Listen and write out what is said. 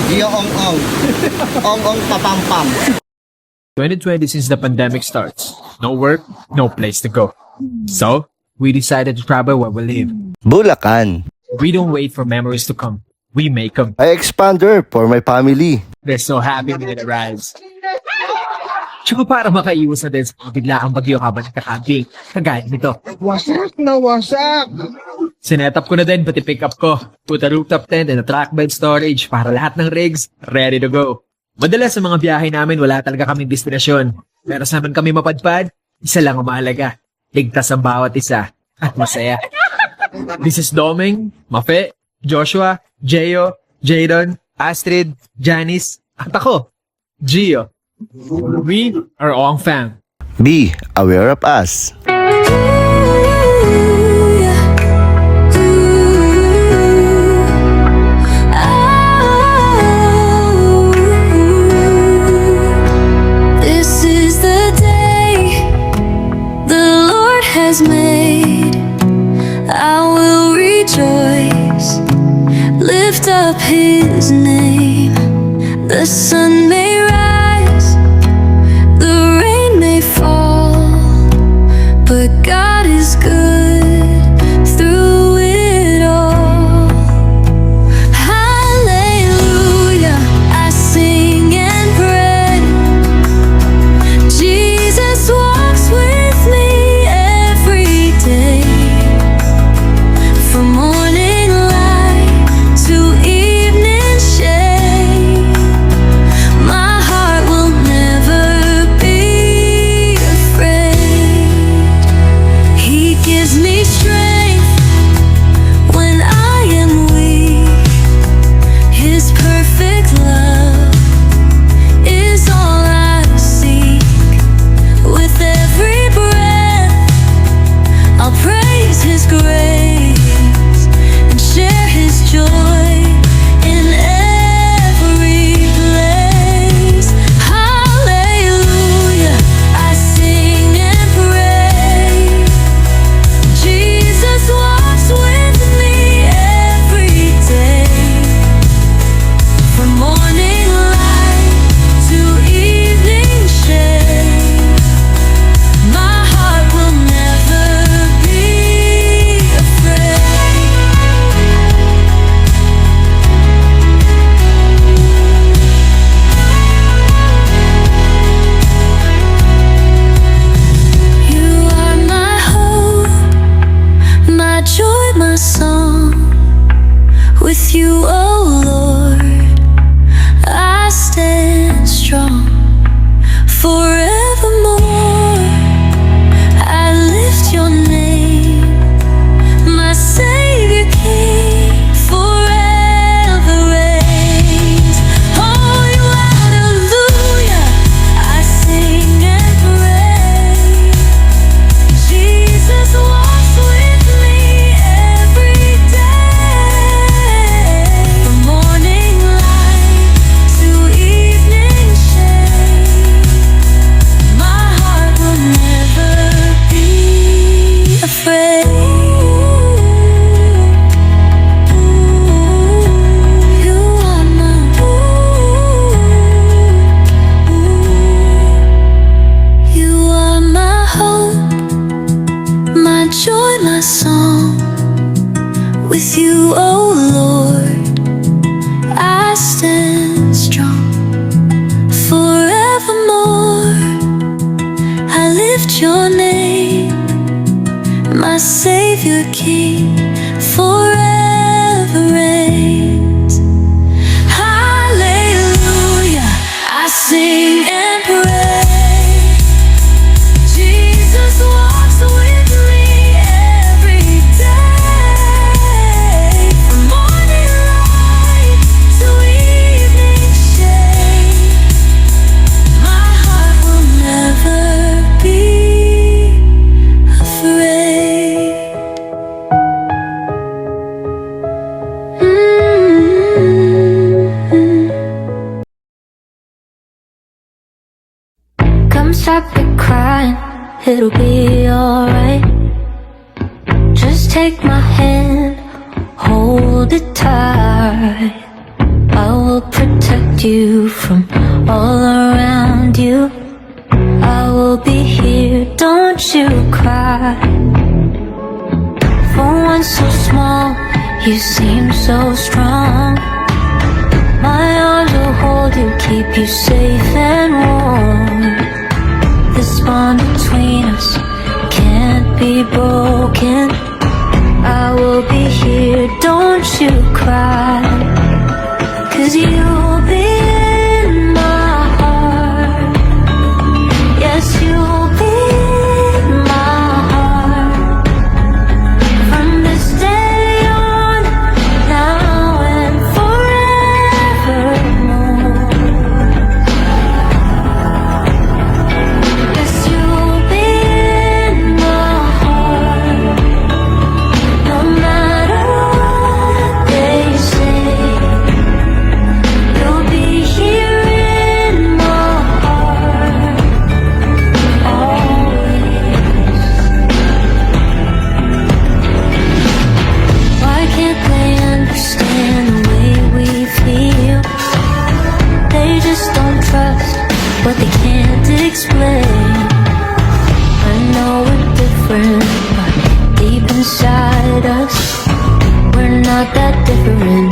Gio Ong Ong. Ong Ong Papampam. 2020 since the pandemic starts. No work, no place to go. So, we decided to travel where we live. Bulacan. We don't wait for memories to come. We make them. I expander for my family. They're so happy when it arrives. Tsaka para makaiwas na din sa mga biglaang bagyo habang nakakabing, kagaya nito. Wasak na wasak. Sinet up ko na din, pati pick up ko. Put a rooftop tent and a track bed storage para lahat ng rigs ready to go. Madalas sa mga biyahe namin, wala talaga kaming destinasyon. Pero sa naman kami mapadpad, isa lang ang mahalaga. Ligtas ang bawat isa at masaya. This is Doming, Mafe, Joshua, Jeyo, Jadon, Astrid, Janice, at ako, Gio. We are Ong Fam. Be aware of us. This is the day the Lord has made. I will rejoice, lift up His name. The sun may rise, the rain may fall, but God is good through it all. Hallelujah, I sing and pray. Jesus walks with me every day. From morning light to evening shade, my heart will never be afraid. He gives me strength when I am weak. His perfect love is all I seek. With every breath, I'll praise His grace and share His joy in every place. Hallelujah, I sing and pray. Jesus walks with me every day. From morning light to evening shade, my heart will never be afraid. You are my hope, my joy, my song. With you, oh Lord, I stand strong. Forevermore, I lift your name, my Savior King, forever reigns. Oh, you hallelujah, I sing and pray. Jesus walks with me every day. From morning light to evening shade, my heart will never be afraid. You are you are my hope, my joy, my song. With you, oh Lord, I stand strong. Forevermore, I lift your name, my Savior King, forever reigns. Hallelujah, I sing and pray. Jesus walks with me every day. From morning light to evening shade, my heart will never be afraid. Come stop it crying, it'll be alright. Just take my hand, hold it tight. I will protect protect you from all around you. I will be here, don't you cry. For one so small, you seem so strong. My arms will hold you, keep you safe and warm. This bond between us can't be broken. I will be here, don't you cry. 'Cause you'll be in my heart. Yes, you'll be in my heart. From this day on, now and forevermore. Yes, you'll be in my heart. No matter what they say, you'll be here in my heart, always. Why can't they understand the way we feel? They just don't trust what they can't explain. I know we're different, but deep inside us, we're not that different.